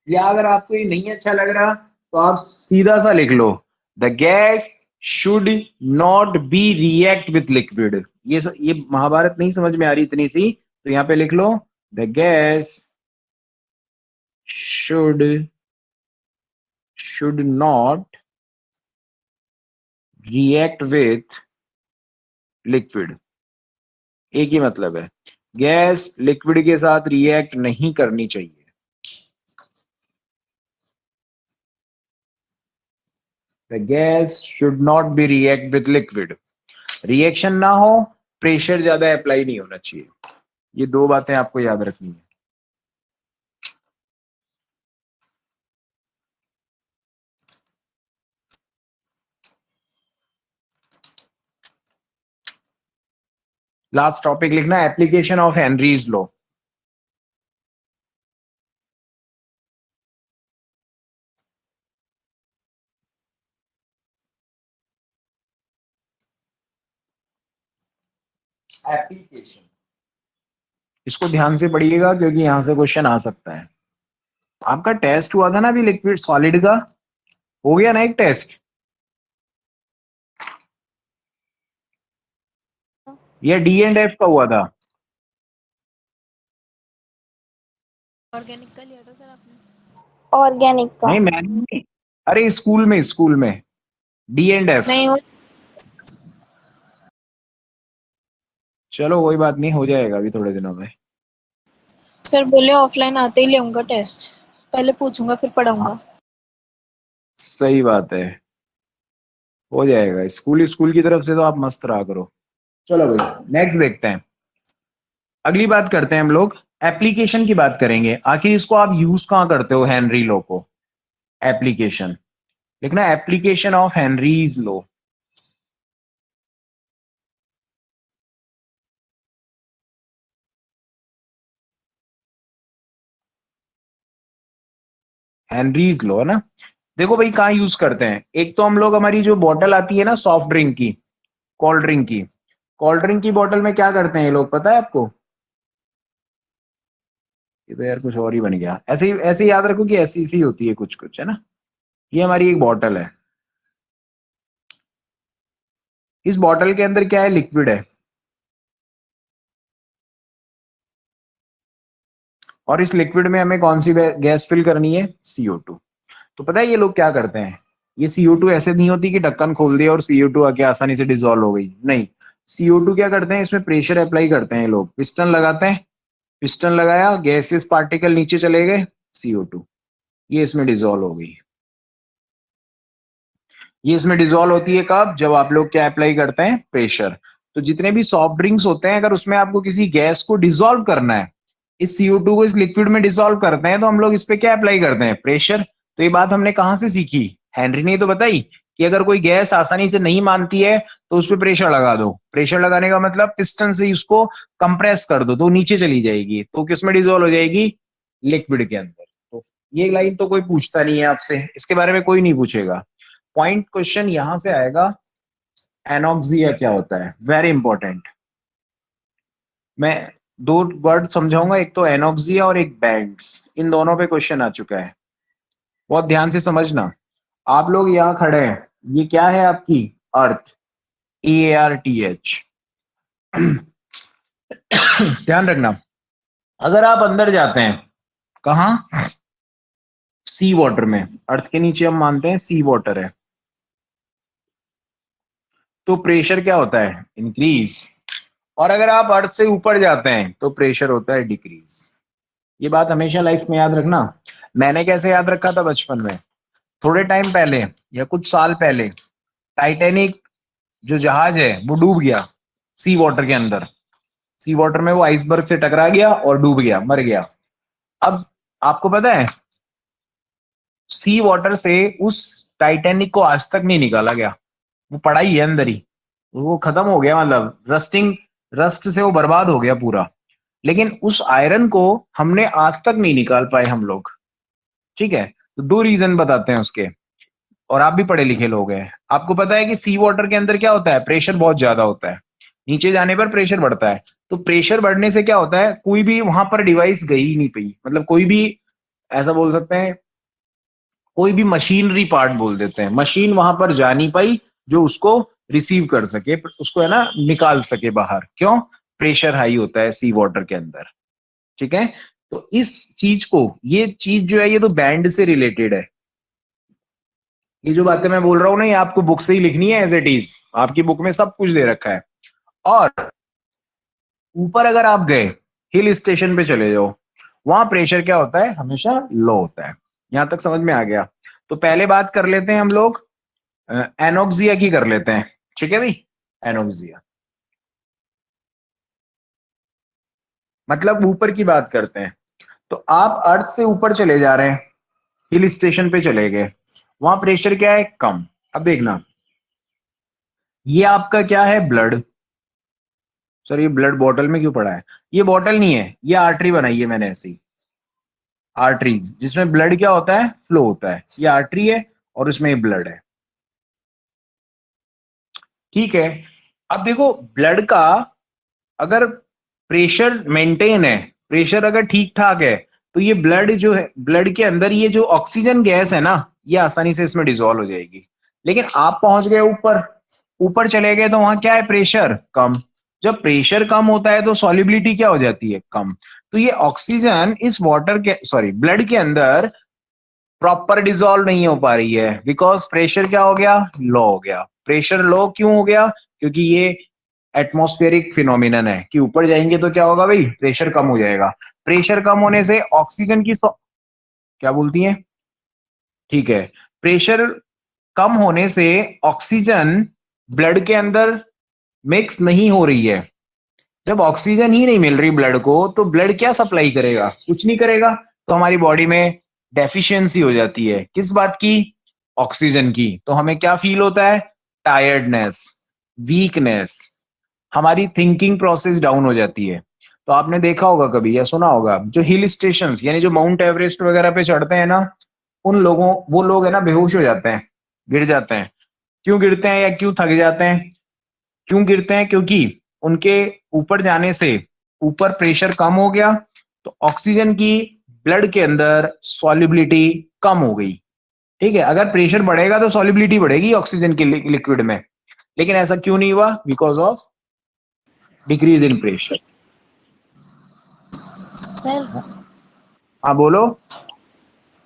या अगर आपको ये नहीं अच्छा लग रहा तो आप सीधा सा लिख लो, the gas should not be react with liquid. ये महाभारत नहीं समझ में आ रही इतनी सी, तो यहाँ पे लिख लो, the gas should should not react with liquid. एक ही मतलब है, गैस लिक्विड के साथ रिएक्ट नहीं करनी चाहिए। The gas should not be react with liquid, reaction ना हो, प्रेशर ज्यादा अप्लाई नहीं होना चाहिए। ये दो बातें आपको याद रखनी है। लास्ट टॉपिक लिखना, application of Henry's law. Application, इसको ध्यान से पढ़िएगा क्योंकि यहां से क्वेश्चन आ सकता है। आपका टेस्ट हुआ था ना अभी लिक्विड सॉलिड का, हो गया ना एक टेस्ट, या डी एंड एफ का हुआ था। ऑर्गेनिक का लिया था सर आपने? ऑर्गेनिक का नहीं मैंने नहीं, अरे स्कूल में डी एंड एफ। नहीं हो। चलो कोई बात नहीं, हो जाएगा अभी थोड़े दिनों में। सर बोले ऑफलाइन आते ही लेऊंगा टेस्ट, पहले पूछूंगा फिर पढ़ाऊंगा। सही बात है, हो जाएगा, स्कूल स्कूल की तरफ से तो आप मस्त रहा करो। चलो भाई नेक्स्ट देखते हैं। अगली बात करते हैं हम लोग, एप्लीकेशन की बात करेंगे। आखिर इसको आप यूज कहाँ करते हो हेनरी लॉ को, एप्लीकेशन लिखना, application of Henry's law. Henry's law है ना, देखो भाई कहाँ यूज करते हैं। एक तो हम लोग, हमारी जो बॉटल आती है ना सॉफ्ट ड्रिंक की, कोल्ड ड्रिंक की, कोल्ड ड्रिंक की बॉटल में क्या करते हैं ये लोग, पता है आपको। ये तो यार कुछ और ही बन गया, ऐसे ही याद रखो कि ऐसी सी होती है कुछ कुछ, है ना। ये हमारी एक बॉटल है, इस बॉटल के अंदर क्या है, लिक्विड है, और इस लिक्विड में हमें कौन सी गैस फिल करनी है, CO2। तो पता है ये लोग क्या करते हैं, ये CO2 ऐसे नहीं होती कि ढक्कन खोल दिया और CO2 आके आसानी से डिसॉल्व हो गई, नहीं। CO2 क्या करते हैं, इसमें प्रेशर अप्लाई करते हैं ये लोग, पिस्टन लगाते हैं, पिस्टन लगाया, गैसेस पार्टिकल नीचे चले गए, CO2 ये इसमें डिसॉल्व हो गई। ये इसमें डिजोल्व होती है कब? जब आप लोग क्या अप्लाई करते हैं? प्रेशर। तो जितने भी सॉफ्ट ड्रिंक्स होते हैं, अगर उसमें आपको किसी गैस को डिसॉल्व करना है, इस CO2 को इस लिक्विड में डिसॉल्व करते हैं, तो हम लोग इस पे क्या अप्लाई करते हैं? प्रेशर। तो ये बात हमने कहां से सीखी? हेनरी ने तो बताई कि अगर कोई गैस आसानी से नहीं मानती है तो उस पर प्रेशर लगा दो। प्रेशर लगाने का मतलब पिस्टन से उसको कंप्रेस कर दो तो नीचे चली जाएगी, तो किस में डिसॉल्व हो जाएगी? लिक्विड के अंदर। तो ये लाइन तो कोई पूछता नहीं है आपसे, इसके बारे में कोई नहीं पूछेगा। पॉइंट क्वेश्चन यहां से आएगा, एनॉक्सिया क्या होता है? Very important. मैं दो वर्ड समझाऊंगा, एक तो एनॉक्सिया और एक बैंड्स। इन दोनों पे क्वेश्चन आ चुका है, बहुत ध्यान से समझना। आप लोग यहाँ खड़े हैं, ये क्या है आपकी? अर्थ, EARTH। ध्यान रखना, अगर आप अंदर जाते हैं, कहा? सी वाटर में। अर्थ के नीचे हम मानते हैं सी वाटर है, तो प्रेशर क्या होता है? इंक्रीज। और अगर आप अर्थ से ऊपर जाते हैं तो प्रेशर होता है डिक्रीज। ये बात हमेशा लाइफ में याद रखना। मैंने कैसे याद रखा था बचपन में? थोड़े टाइम पहले या कुछ साल पहले टाइटैनिक जो जहाज है वो डूब गया सी वाटर के अंदर। सी वाटर में वो आइसबर्ग से टकरा गया और डूब गया, मर गया। अब आपको पता है, सी वाटर से उस टाइटैनिक को आज तक नहीं निकाला गया, वो पड़ा ही है अंदर ही, वो खत्म हो गया, मतलब रस्टिंग, रस्ट से वो बर्बाद हो गया पूरा। लेकिन उस आयरन को हमने आज तक नहीं निकाल पाए हम लोग। ठीक है, तो दो रीजन बताते हैं उसके, और आप भी पढ़े लिखे लोग हैं, आपको पता है कि सी वाटर के अंदर क्या होता है? प्रेशर बहुत ज्यादा होता है, नीचे जाने पर प्रेशर बढ़ता है। तो प्रेशर बढ़ने से क्या होता है? कोई भी वहां पर डिवाइस गई ही नहीं पाई, मतलब कोई भी, ऐसा बोल सकते हैं, कोई भी मशीनरी पार्ट बोल देते हैं, मशीन वहां पर जा नहीं पाई जो उसको रिसीव कर सके, उसको है ना निकाल सके बाहर। क्यों? प्रेशर हाई होता है सी वाटर के अंदर। ठीक है, तो इस चीज को, ये चीज जो है ये तो बैंड से रिलेटेड है। ये जो बातें मैं बोल रहा हूँ ना, ये आपको बुक से ही लिखनी है एज इट इज, आपकी बुक में सब कुछ दे रखा है। और ऊपर अगर आप गए, हिल स्टेशन पे चले जाओ, वहां प्रेशर क्या होता है? हमेशा लो होता है। यहां तक समझ में आ गया? तो पहले बात कर लेते हैं हम लोग एनोक्सिया की कर लेते हैं। ठीक है भाई, एनोक्सिया मतलब ऊपर की बात करते हैं। तो आप अर्थ से ऊपर चले जा रहे हैं, हिल स्टेशन पे चले गए, वहां प्रेशर क्या है? कम। अब देखना, ये आपका क्या है? ब्लड। सर ये ब्लड बॉटल में क्यों पड़ा है? ये बॉटल नहीं है, ये आर्टरी बनाई है मैंने ऐसी, आर्टरीज, जिसमें ब्लड क्या होता है? फ्लो होता है। ये आर्टरी है और उसमें ब्लड है। ठीक है, अब देखो ब्लड का अगर प्रेशर मेंटेन है, प्रेशर अगर ठीक ठाक है, तो ये ब्लड जो है, ब्लड के अंदर ये जो ऑक्सीजन गैस है ना, ये आसानी से इसमें डिसॉल्व हो जाएगी। लेकिन आप पहुंच गए ऊपर, ऊपर चले गए तो वहां क्या है? प्रेशर कम। जब प्रेशर कम होता है तो सॉलिबिलिटी क्या हो जाती है? कम। तो ये ऑक्सीजन इस वाटर के, सॉरी, ब्लड के अंदर प्रॉपर डिसॉल्व नहीं हो पा रही है, बिकॉज प्रेशर क्या हो गया? लो हो गया। प्रेशर लो क्यों हो गया? क्योंकि ये एटमॉस्फेरिक फिनोमिनन है कि ऊपर जाएंगे तो क्या होगा भाई? प्रेशर कम हो जाएगा। प्रेशर कम होने से ऑक्सीजन की क्या बोलती है? ठीक है, प्रेशर कम होने से ऑक्सीजन ब्लड के अंदर मिक्स नहीं हो रही है। जब ऑक्सीजन ही नहीं मिल रही ब्लड को, तो ब्लड क्या सप्लाई करेगा? कुछ नहीं करेगा। तो हमारी बॉडी में डेफिशिएंसी हो जाती है, किस बात की? ऑक्सीजन की। तो हमें क्या फील होता है? टायर्डनेस, वीकनेस, हमारी थिंकिंग प्रोसेस डाउन हो जाती है। तो आपने देखा होगा कभी या सुना होगा, जो हिल स्टेशन यानी जो माउंट एवरेस्ट वगैरह पे चढ़ते हैं ना, उन लोगों, वो लोग है ना बेहोश हो जाते हैं, गिर जाते हैं। क्यों गिरते हैं या क्यों थक जाते हैं? क्यों गिरते हैं? क्योंकि उनके ऊपर जाने से ऊपर प्रेशर कम हो गया, तो ऑक्सीजन की ब्लड के अंदर सॉल्युबिलिटी कम हो गई। ठीक है, अगर प्रेशर बढ़ेगा तो सॉल्युबिलिटी बढ़ेगी ऑक्सीजन की लिक्विड में। लेकिन ऐसा क्यों नहीं हुआ? Because of decrease in pressure. Sir, हाँ बोलो।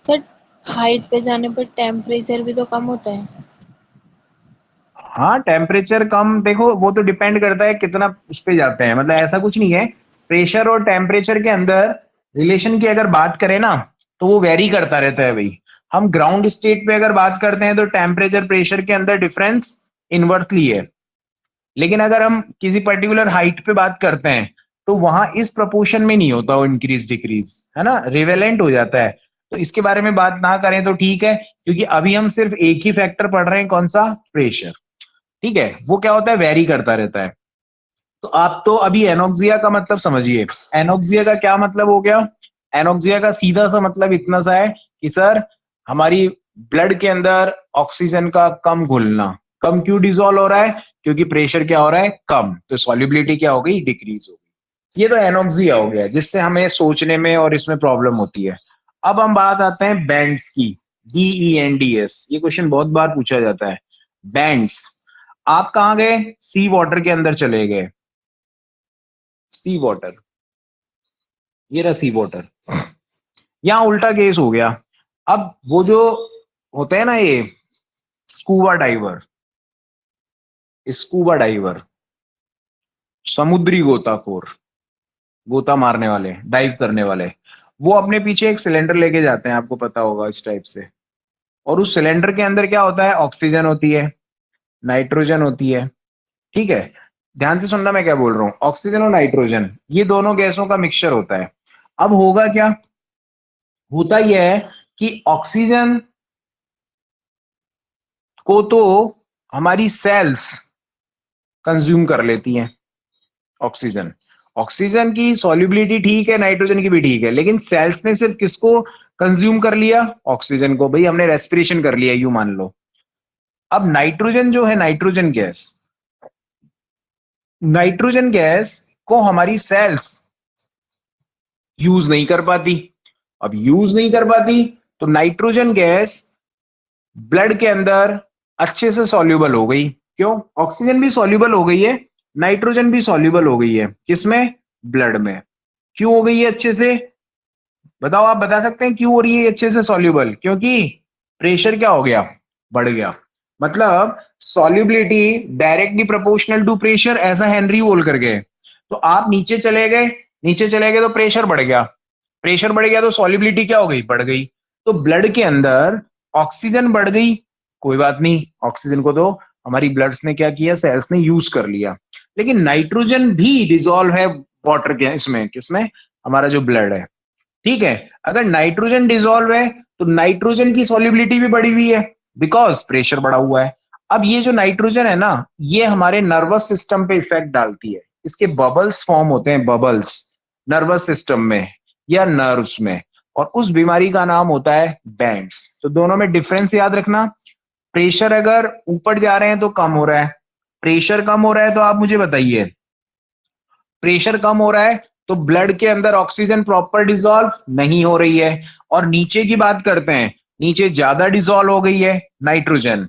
सर हाइट पे जाने पर टेम्परेचर भी तो कम होता है। हाँ टेम्परेचर कम, देखो वो तो डिपेंड करता है कितना उस पे जाते हैं, मतलब ऐसा कुछ नहीं है। प्रेशर और टेम्परेचर के अंदर रिलेशन की अगर बात करें ना, तो वो वेरी करता रहता है भाई। हम ग्राउंड स्टेट पे अगर बात करते हैं तो टेम्परेचर प्रेशर के अंदर डिफरेंस इनवर्सली है, लेकिन अगर हम किसी पर्टिकुलर हाइट पे बात करते हैं तो वहां इस प्रोपोर्शन में नहीं होता वो इंक्रीज डिक्रीज, है ना, रिवेलेंट हो जाता है। तो इसके बारे में बात ना करें तो ठीक है, क्योंकि अभी हम सिर्फ एक ही फैक्टर पढ़ रहे हैं, कौन सा, प्रेशर। ठीक है, वो क्या होता है, वेरी करता रहता है। तो आप तो अभी एनोक्सिया का मतलब समझिए। एनोक्सिया का क्या मतलब हो गया? एनोक्सिया का सीधा सा मतलब इतना सा है कि सर हमारी ब्लड के अंदर ऑक्सीजन का कम घुलना। कम क्यों डिजोल्व हो रहा है? क्योंकि प्रेशर क्या हो रहा है, कम, तो सॉल्युबिलिटी क्या हो गई, डिक्रीज हो गई। ये तो एनोक्सिया हो गया जिससे हमें सोचने में और इसमें प्रॉब्लम होती है। अब हम बात आते हैं बैंड्स की। BENDS, ये क्वेश्चन बहुत बार पूछा जाता है। बैंड्स, आप कहाँ गए, सी वाटर के अंदर चले गए। सी वाटर, ये रहा सी वाटर। यहां उल्टा केस हो गया। अब वो जो होते हैं ना, ये स्कूबा डाइवर, स्कूबा डाइवर, समुद्री गोताखोर, गोता मारने वाले, डाइव करने वाले, वो अपने पीछे एक सिलेंडर लेके जाते हैं, आपको पता होगा इस टाइप से। और उस सिलेंडर के अंदर क्या होता है, ऑक्सीजन होती है, नाइट्रोजन होती है। ठीक है, ध्यान से सुनना मैं क्या बोल रहा हूं। ऑक्सीजन और नाइट्रोजन, ये दोनों गैसों का मिक्सचर होता है। अब होगा क्या, होता यह है कि ऑक्सीजन को तो हमारी सेल्स कंज्यूम कर लेती हैं। ऑक्सीजन, ऑक्सीजन की सॉल्युबिलिटी ठीक है, नाइट्रोजन की भी ठीक है, लेकिन सेल्स ने सिर्फ किसको कंज्यूम कर लिया, ऑक्सीजन को। भाई हमने रेस्पिरेशन कर लिया, यूं मान लो। अब नाइट्रोजन जो है, नाइट्रोजन गैस, नाइट्रोजन गैस को हमारी सेल्स यूज नहीं कर पाती। अब यूज नहीं कर पाती तो नाइट्रोजन गैस ब्लड के अंदर अच्छे से सॉल्युबल हो गई। क्यों? ऑक्सीजन भी सॉल्युबल हो गई है, नाइट्रोजन भी सॉल्युबल हो गई है। किसमें? ब्लड में। क्यों हो गई है अच्छे से? बताओ, आप बता सकते हैं क्यों हो रही है अच्छे से सॉल्युबल? क्योंकि प्रेशर क्या हो गया, बढ़ गया। मतलब solubility directly proportional to pressure, ऐसा हेनरी बोल कर गए। तो आप नीचे चले गए, नीचे चले गए तो प्रेशर बढ़ गया, प्रेशर बढ़ गया तो सॉल्युबिलिटी क्या हो गई, बढ़ गई। तो ब्लड के अंदर ऑक्सीजन बढ़ गई, कोई बात नहीं, ऑक्सीजन को तो हमारी ब्लड्स ने क्या किया, सेल्स ने यूज कर लिया। लेकिन नाइट्रोजन भी डिसॉल्व है वाटर के, इसमें, किसमें, हमारा जो ब्लड है। ठीक है, अगर नाइट्रोजन डिसॉल्व है तो नाइट्रोजन की सॉल्युबिलिटी भी बढ़ी हुई है, बिकॉज प्रेशर बढ़ा हुआ है। अब ये जो नाइट्रोजन है ना, ये हमारे नर्वस सिस्टम पे इफेक्ट डालती है। इसके बबल्स फॉर्म होते हैं, बबल्स, नर्वस सिस्टम में या नर्व्स में, और उस बीमारी का नाम होता है बैंड्स। तो दोनों में डिफरेंस याद रखना। प्रेशर अगर ऊपर जा रहे हैं तो कम हो रहा है, प्रेशर कम हो रहा है तो आप मुझे बताइए, प्रेशर कम हो रहा है तो ब्लड के अंदर ऑक्सीजन प्रॉपर डिसॉल्व नहीं हो रही है। और नीचे की बात करते हैं, नीचे ज्यादा डिसॉल्व हो गई है नाइट्रोजन।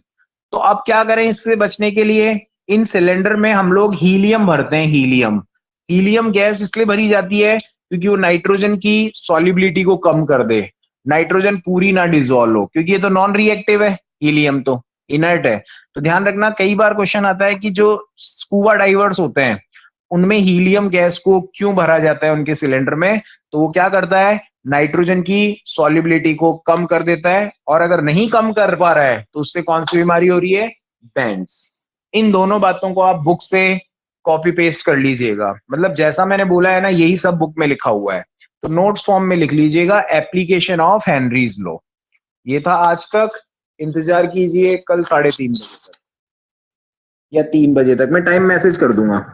तो अब क्या करें इससे बचने के लिए? इन सिलेंडर में हम लोग हीलियम भरते हैं, हीलियम। हीलियम गैस इसलिए भरी जाती है क्योंकि वो नाइट्रोजन की सॉल्युबिलिटी को कम कर दे, नाइट्रोजन पूरी ना डिसॉल्व हो, क्योंकि ये तो नॉन रिएक्टिव है, हीलियम तो इनर्ट है। तो ध्यान रखना, कई बार क्वेश्चन आता है कि जो स्कूबा डाइवर्स होते हैं उनमें हीलियम गैस को क्यों भरा जाता है उनके सिलेंडर में, तो वो क्या करता है, नाइट्रोजन की सॉल्युबिलिटी को कम कर देता है। और अगर नहीं कम कर पा रहा है तो उससे कौन सी बीमारी हो रही है, बैंड्स। इन दोनों बातों को आप बुक से कॉपी पेस्ट कर लीजिएगा, मतलब जैसा मैंने बोला है ना, यही सब बुक में लिखा हुआ है। तो नोट्स फॉर्म में लिख लीजिएगा, एप्लीकेशन ऑफ हेनरीज लॉ। ये था आज तक, इंतजार कीजिए कल 3:30 बजे तक या 3 बजे तक, मैं टाइम मैसेज कर दूंगा।